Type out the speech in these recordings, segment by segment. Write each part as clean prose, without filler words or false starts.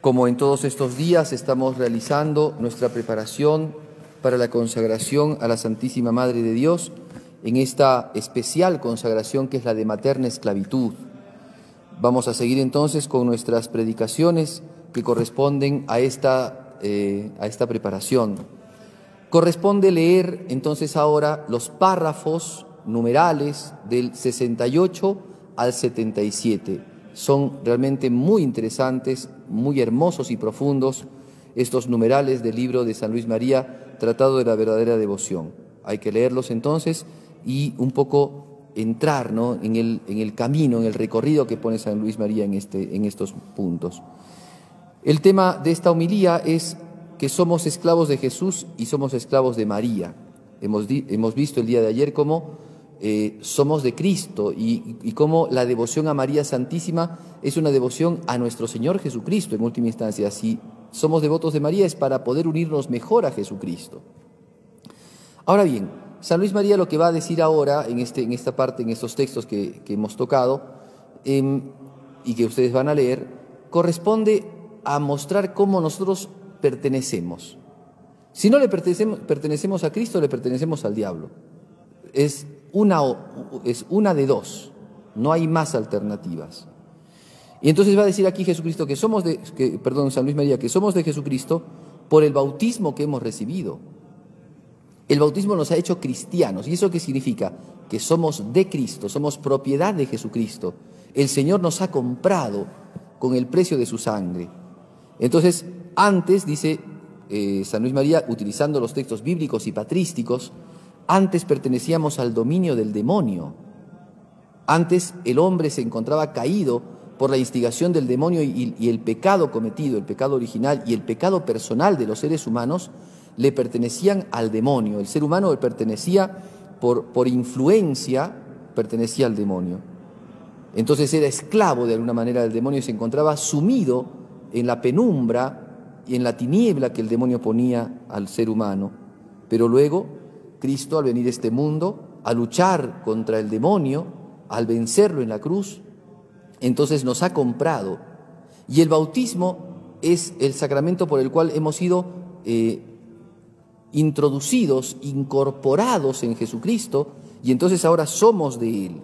Como en todos estos días estamos realizando nuestra preparación para la consagración a la Santísima Madre de Dios, en esta especial consagración que es la de materna esclavitud. Vamos a seguir entonces con nuestras predicaciones que corresponden a esta preparación. Corresponde leer entonces ahora los párrafos numerales del 68 al 77. Son realmente muy interesantes, muy hermosos y profundos estos numerales del libro de San Luis María, Tratado de la verdadera devoción. Hay que leerlos entonces y un poco entrar, ¿no?, en el camino, en el recorrido que pone San Luis María en estos puntos. El tema de esta homilía es que somos esclavos de Jesús y somos esclavos de María. Hemos visto el día de ayer cómo somos de Cristo y cómo la devoción a María Santísima es una devoción a nuestro Señor Jesucristo en última instancia. Si somos devotos de María es para poder unirnos mejor a Jesucristo. Ahora bien, San Luis María lo que va a decir ahora en esta parte, en estos textos que hemos tocado y que ustedes van a leer, corresponde a mostrar cómo nosotros pertenecemos. Si no le pertenecemos a Cristo, le pertenecemos al diablo. Es una de dos, no hay más alternativas. Y entonces va a decir aquí Jesucristo San Luis María, que somos de Jesucristo por el bautismo que hemos recibido. El bautismo nos ha hecho cristianos. ¿Y eso qué significa? Que somos de Cristo, somos propiedad de Jesucristo. El Señor nos ha comprado con el precio de su sangre. Entonces, antes, dice San Luis María, utilizando los textos bíblicos y patrísticos, antes pertenecíamos al dominio del demonio. Antes el hombre se encontraba caído por la instigación del demonio y el pecado cometido, el pecado original y el pecado personal de los seres humanos le pertenecían al demonio. El ser humano pertenecía, por influencia, pertenecía al demonio. Entonces era esclavo de alguna manera del demonio y se encontraba sumido en la penumbra y en la tiniebla que el demonio ponía al ser humano. Pero luego Cristo, al venir a este mundo, a luchar contra el demonio, al vencerlo en la cruz, entonces nos ha comprado. Y el bautismo es el sacramento por el cual hemos sido introducidos, incorporados en Jesucristo, y entonces ahora somos de Él.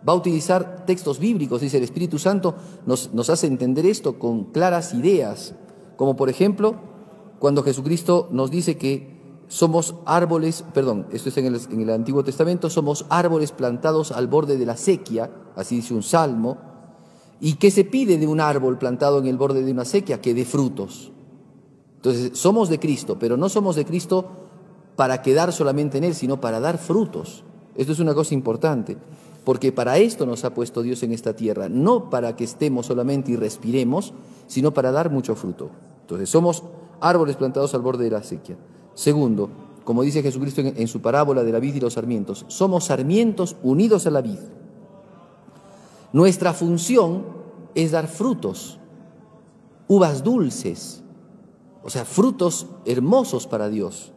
Va a utilizar textos bíblicos, dice el Espíritu Santo, nos hace entender esto con claras ideas, como por ejemplo, cuando Jesucristo nos dice que somos árboles, esto es en el Antiguo Testamento, somos árboles plantados al borde de la acequia, así dice un salmo. ¿Y qué se pide de un árbol plantado en el borde de una acequia? Que dé frutos. Entonces, somos de Cristo, pero no somos de Cristo para quedar solamente en Él, sino para dar frutos. Esto es una cosa importante, porque para esto nos ha puesto Dios en esta tierra, no para que estemos solamente y respiremos, sino para dar mucho fruto. Entonces, somos árboles plantados al borde de la acequia. Segundo, como dice Jesucristo en su parábola de la vid y los sarmientos, somos sarmientos unidos a la vid. Nuestra función es dar frutos, uvas dulces, o sea, frutos hermosos para Dios.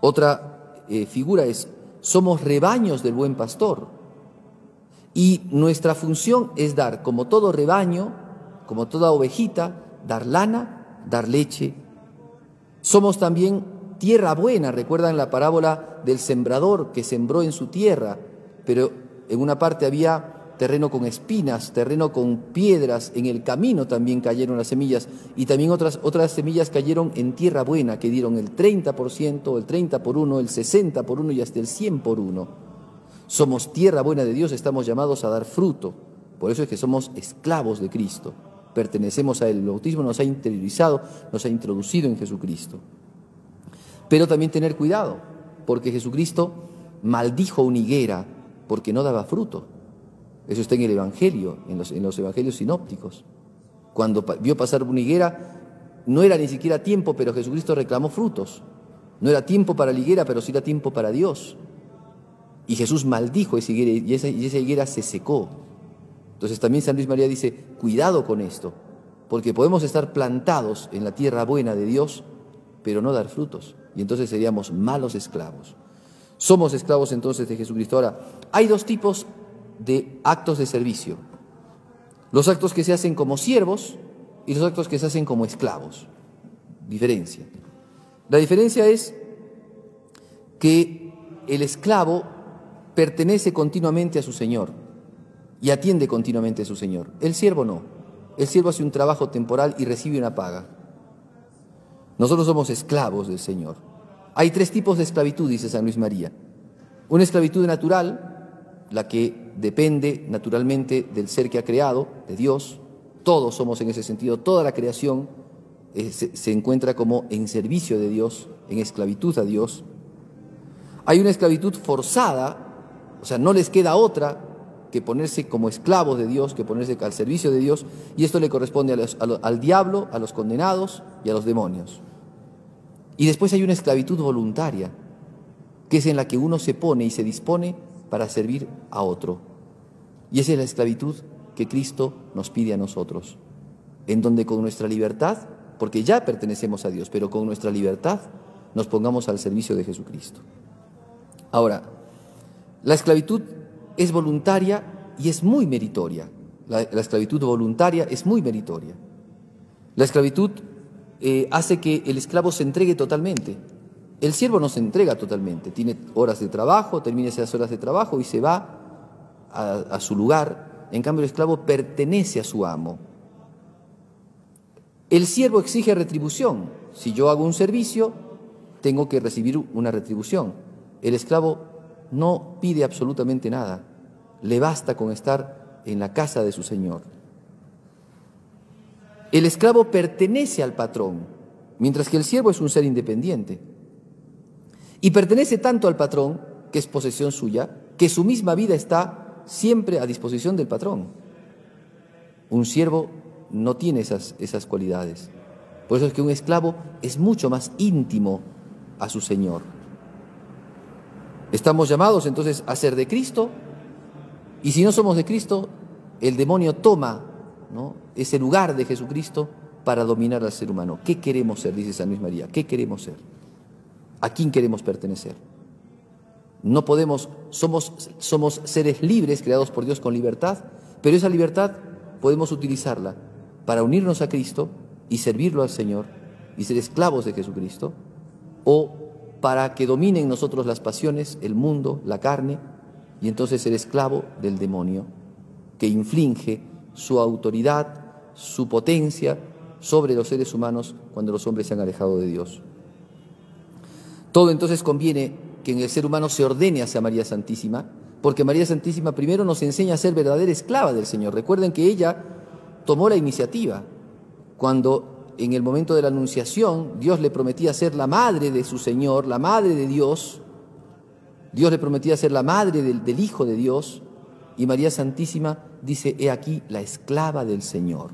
Otra figura es, somos rebaños del buen pastor. Y nuestra función es dar, como todo rebaño, como toda ovejita, dar lana, dar leche. Somos también tierra buena. ¿Recuerdan la parábola del sembrador que sembró en su tierra? Pero en una parte había terreno con espinas, terreno con piedras, en el camino también cayeron las semillas y también otras semillas cayeron en tierra buena que dieron el 30%, el 30 por 1, el 60 por 1 y hasta el 100 por 1. Somos tierra buena de Dios, estamos llamados a dar fruto. Por eso es que somos esclavos de Cristo. Pertenecemos a Él. El bautismo nos ha interiorizado, nos ha introducido en Jesucristo. Pero también tener cuidado, porque Jesucristo maldijo una higuera porque no daba fruto. Eso está en el Evangelio, en los Evangelios sinópticos. Cuando vio pasar una higuera, no era ni siquiera tiempo, pero Jesucristo reclamó frutos. No era tiempo para la higuera, pero sí era tiempo para Dios. Y Jesús maldijo esa higuera y esa higuera se secó. Entonces también San Luis María dice, cuidado con esto, porque podemos estar plantados en la tierra buena de Dios, pero no dar frutos. Y entonces seríamos malos esclavos. Somos esclavos entonces de Jesucristo. Ahora, hay dos tipos de actos de servicio. Los actos que se hacen como siervos y los otros que se hacen como esclavos. Diferencia. La diferencia es que el esclavo pertenece continuamente a su señor y atiende continuamente a su señor. El siervo no. El siervo hace un trabajo temporal y recibe una paga. Nosotros somos esclavos del Señor. Hay 3 tipos de esclavitud, dice San Luis María. Una esclavitud natural, la que depende naturalmente del ser que ha creado, de Dios. Todos somos en ese sentido, toda la creación se encuentra como en servicio de Dios, en esclavitud a Dios. Hay una esclavitud forzada, o sea, no les queda otra que ponerse como esclavos de Dios, que ponerse al servicio de Dios, y esto le corresponde al diablo, a los condenados y a los demonios. Y después hay una esclavitud voluntaria, que es en la que uno se pone y se dispone para servir a otro. Y esa es la esclavitud que Cristo nos pide a nosotros, en donde con nuestra libertad, porque ya pertenecemos a Dios, pero con nuestra libertad nos pongamos al servicio de Jesucristo. Ahora, la esclavitud es voluntaria y es muy meritoria. La esclavitud voluntaria es muy meritoria. La esclavitud hace que el esclavo se entregue totalmente. El siervo no se entrega totalmente, tiene horas de trabajo, termina esas horas de trabajo y se va a su lugar. En cambio, el esclavo pertenece a su amo. El siervo exige retribución. Si yo hago un servicio, tengo que recibir una retribución. El esclavo no pide absolutamente nada, le basta con estar en la casa de su señor. El esclavo pertenece al patrón, mientras que el siervo es un ser independiente. Y pertenece tanto al patrón, que es posesión suya, que su misma vida está siempre a disposición del patrón. Un siervo no tiene esas cualidades. Por eso es que un esclavo es mucho más íntimo a su señor. Estamos llamados entonces a ser de Cristo, y si no somos de Cristo, el demonio toma, ¿no?, ese lugar de Jesucristo para dominar al ser humano. ¿Qué queremos ser?, dice San Luis María. ¿Qué queremos ser? ¿A quién queremos pertenecer? No podemos, somos seres libres, creados por Dios con libertad, pero esa libertad podemos utilizarla para unirnos a Cristo y servirlo al Señor y ser esclavos de Jesucristo, o para que dominen en nosotros las pasiones, el mundo, la carne, y entonces ser esclavo del demonio, que inflige su autoridad, su potencia sobre los seres humanos cuando los hombres se han alejado de Dios. Todo entonces conviene que en el ser humano se ordene hacia María Santísima, porque María Santísima primero nos enseña a ser verdadera esclava del Señor. Recuerden que ella tomó la iniciativa cuando en el momento de la anunciación Dios le prometía ser la madre de su Señor, la madre de Dios. Dios le prometía ser la madre del Hijo de Dios, y María Santísima dice: he aquí la esclava del Señor.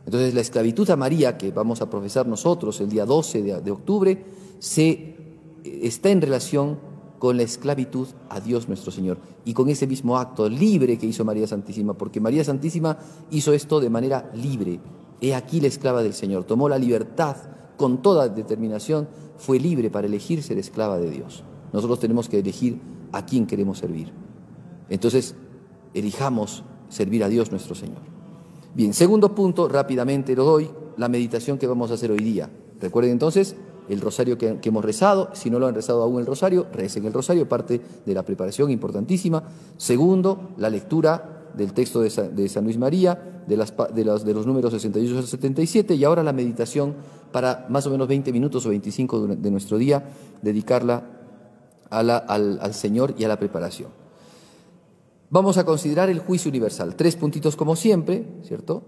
Entonces la esclavitud a María, que vamos a profesar nosotros el día 12 de octubre, está en relación con la esclavitud a Dios nuestro Señor, y con ese mismo acto libre que hizo María Santísima, porque María Santísima hizo esto de manera libre. He aquí la esclava del Señor, tomó la libertad con toda determinación, fue libre para elegir ser esclava de Dios. Nosotros tenemos que elegir a quién queremos servir. Entonces, elijamos servir a Dios nuestro Señor. Bien, segundo punto, rápidamente lo doy, la meditación que vamos a hacer hoy día. Recuerden entonces el rosario que hemos rezado. Si no lo han rezado aún el rosario, recen el rosario, parte de la preparación importantísima. Segundo, la lectura del texto de San Luis María, de los números 68 al 77, y ahora la meditación para más o menos 20 minutos o 25 de nuestro día, dedicarla al Señor y a la preparación. Vamos a considerar el juicio universal. 3 puntitos como siempre, ¿cierto?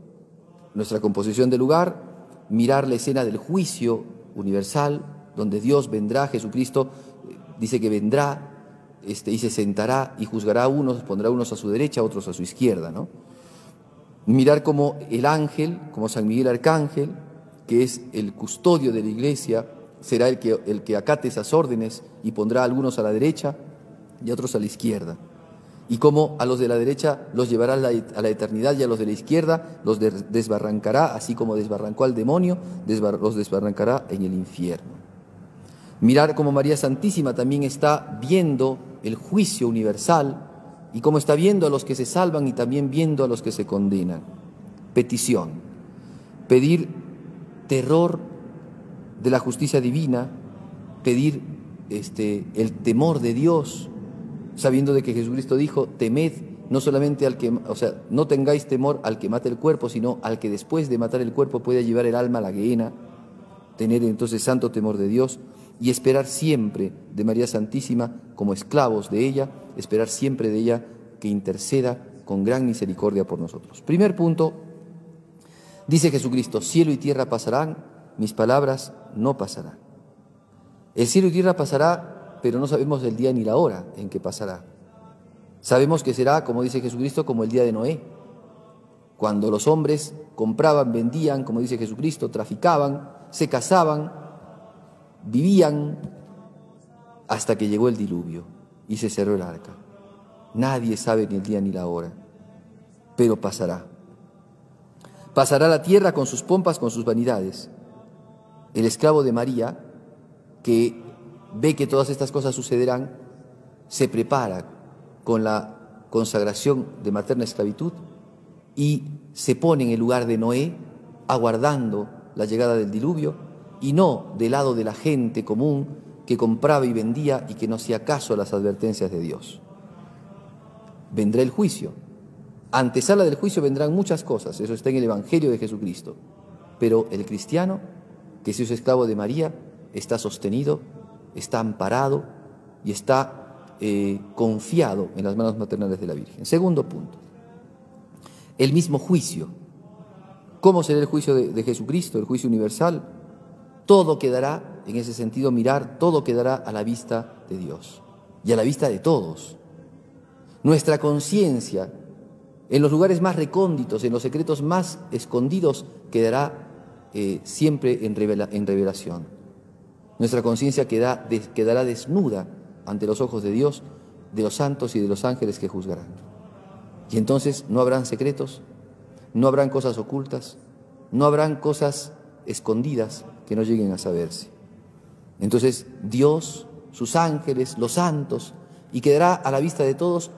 Nuestra composición de lugar, mirar la escena del juicio universal, donde Dios vendrá, Jesucristo dice que vendrá, y se sentará y juzgará a unos, pondrá a unos a su derecha, a otros a su izquierda, ¿no? Mirar como el ángel, como San Miguel Arcángel, que es el custodio de la iglesia, será el que acate esas órdenes y pondrá a algunos a la derecha y a otros a la izquierda. Y como a los de la derecha los llevará a la eternidad, y a los de la izquierda los desbarrancará, así como desbarrancó al demonio, los desbarrancará en el infierno. Mirar cómo María Santísima también está viendo el juicio universal, y cómo está viendo a los que se salvan y también viendo a los que se condenan. Petición. pedir terror de la justicia divina, pedir el temor de Dios, sabiendo de que Jesucristo dijo: temed no solamente no tengáis temor al que mate el cuerpo, sino al que después de matar el cuerpo puede llevar el alma a la gehenna. Tener entonces santo temor de Dios y esperar siempre de María Santísima como esclavos de ella, esperar siempre de ella que interceda con gran misericordia por nosotros. Primer punto, dice Jesucristo: cielo y tierra pasarán, mis palabras no pasarán. El cielo y tierra pasará, pero no sabemos el día ni la hora en que pasará. Sabemos que será, como dice Jesucristo, como el día de Noé, cuando los hombres compraban, vendían, como dice Jesucristo, traficaban, se casaban, vivían, hasta que llegó el diluvio y se cerró el arca. Nadie sabe ni el día ni la hora, pero pasará. Pasará la tierra con sus pompas, con sus vanidades. El esclavo de María, que ve que todas estas cosas sucederán, se prepara con la consagración de materna esclavitud y se pone en el lugar de Noé, aguardando la llegada del diluvio, y no del lado de la gente común que compraba y vendía y que no hacía caso a las advertencias de Dios. Vendrá el juicio. Antesala del juicio vendrán muchas cosas, eso está en el Evangelio de Jesucristo. Pero el cristiano, que si es esclavo de María, está sostenido, está amparado y está confiado en las manos maternales de la Virgen. Segundo punto, el mismo juicio. ¿Cómo será el juicio de Jesucristo, el juicio universal? Todo quedará, en ese sentido, todo quedará a la vista de Dios y a la vista de todos. Nuestra conciencia, en los lugares más recónditos, en los secretos más escondidos, quedará siempre en revelación. Nuestra conciencia quedará desnuda ante los ojos de Dios, de los santos y de los ángeles que juzgarán. Y entonces no habrán secretos, no habrán cosas ocultas, no habrán cosas escondidas que no lleguen a saberse. Entonces Dios, sus ángeles, los santos, y quedará a la vista de todos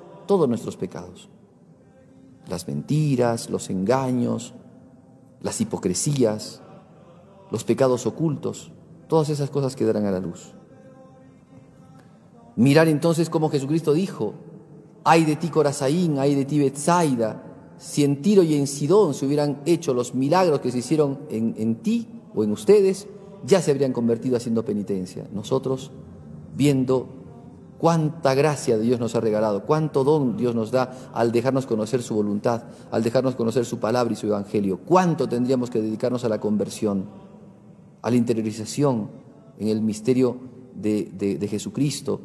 nuestros pecados. Las mentiras, los engaños, las hipocresías, los pecados ocultos, todas esas cosas quedarán a la luz. Mirar entonces como Jesucristo dijo: ay de ti Corazaín, ay de ti Betsaida, si en Tiro y en Sidón se hubieran hecho los milagros que se hicieron en ti o en ustedes, ya se habrían convertido haciendo penitencia. Nosotros, viendo cuánta gracia Dios nos ha regalado, cuánto don Dios nos da al dejarnos conocer su voluntad, al dejarnos conocer su palabra y su evangelio, cuánto tendríamos que dedicarnos a la conversión, a la interiorización en el misterio de Jesucristo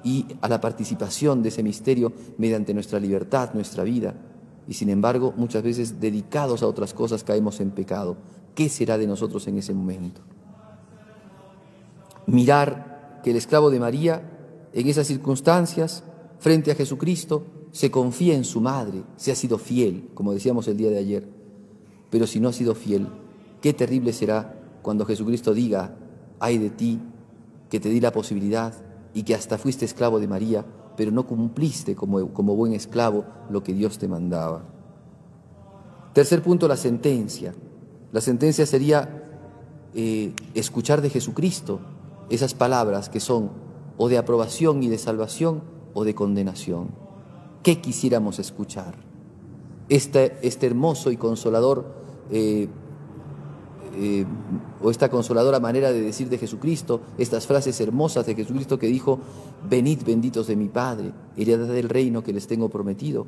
y a la participación de ese misterio mediante nuestra libertad, nuestra vida. Y sin embargo, muchas veces dedicados a otras cosas caemos en pecado. ¿Qué será de nosotros en ese momento? Mirar que el esclavo de María, en esas circunstancias, frente a Jesucristo, se confía en su madre, se ha sido fiel, como decíamos el día de ayer. Pero si no ha sido fiel, qué terrible será cuando Jesucristo diga: ay de ti, que te di la posibilidad y que hasta fuiste esclavo de María, pero no cumpliste como buen esclavo lo que Dios te mandaba. Tercer punto, la sentencia. La sentencia sería escuchar de Jesucristo esas palabras que son o de aprobación y de salvación o de condenación. ¿Qué quisiéramos escuchar? Este hermoso y consolador o esta consoladora manera de decir de Jesucristo, estas frases hermosas de Jesucristo que dijo: venid benditos de mi Padre, heredad del reino que les tengo prometido,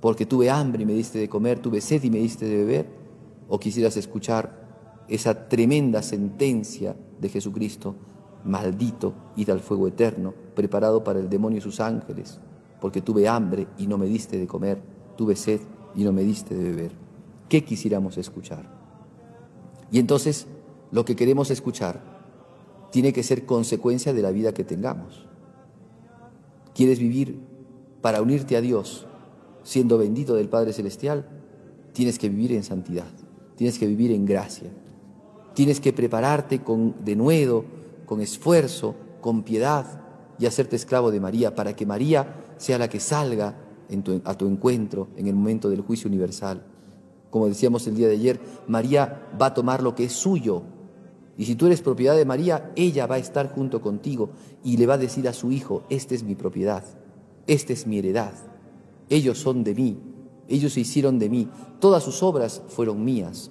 porque tuve hambre y me diste de comer, tuve sed y me diste de beber. O quisieras escuchar esa tremenda sentencia de Jesucristo: maldito, id al fuego eterno, preparado para el demonio y sus ángeles, porque tuve hambre y no me diste de comer, tuve sed y no me diste de beber. ¿Qué quisiéramos escuchar? Y entonces, lo que queremos escuchar tiene que ser consecuencia de la vida que tengamos. ¿Quieres vivir para unirte a Dios, siendo bendito del Padre Celestial? Tienes que vivir en santidad, tienes que vivir en gracia, tienes que prepararte con denuedo, con esfuerzo, con piedad, y hacerte esclavo de María, para que María sea la que salga a tu encuentro en el momento del juicio universal, Como decíamos el día de ayer, María va a tomar lo que es suyo. Y si tú eres propiedad de María, ella va a estar junto contigo y le va a decir a su hijo, esta es mi propiedad, esta es mi heredad, ellos son de mí, ellos se hicieron de mí, todas sus obras fueron mías.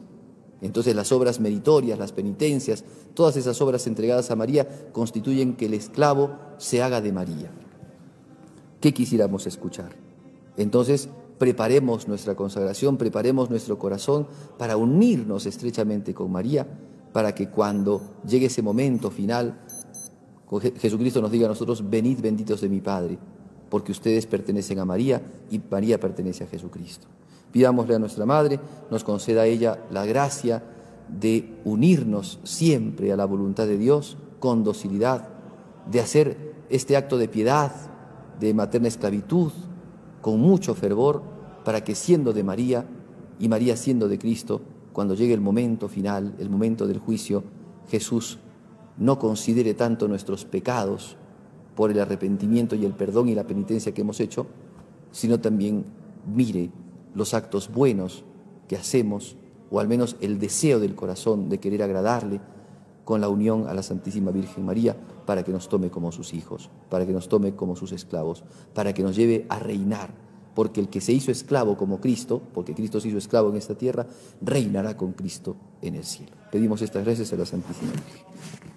Entonces las obras meritorias, las penitencias, todas esas obras entregadas a María constituyen que el esclavo se haga de María. ¿Qué quisiéramos escuchar? Entonces preparemos nuestra consagración, preparemos nuestro corazón para unirnos estrechamente con María, para que cuando llegue ese momento final, Jesucristo nos diga a nosotros, venid benditos de mi Padre, porque ustedes pertenecen a María y María pertenece a Jesucristo. Pidámosle a nuestra Madre, nos conceda a ella la gracia de unirnos siempre a la voluntad de Dios con docilidad, de hacer este acto de piedad, de materna esclavitud, con mucho fervor, para que siendo de María y María siendo de Cristo, cuando llegue el momento final, el momento del juicio, Jesús no considere tanto nuestros pecados por el arrepentimiento y el perdón y la penitencia que hemos hecho, sino también mire los actos buenos que hacemos, o al menos el deseo del corazón de querer agradarle con la unión a la Santísima Virgen María, para que nos tome como sus hijos, para que nos tome como sus esclavos, para que nos lleve a reinar, porque el que se hizo esclavo como Cristo, porque Cristo se hizo esclavo en esta tierra, reinará con Cristo en el cielo. Pedimos estas gracias a la Santísima Virgen.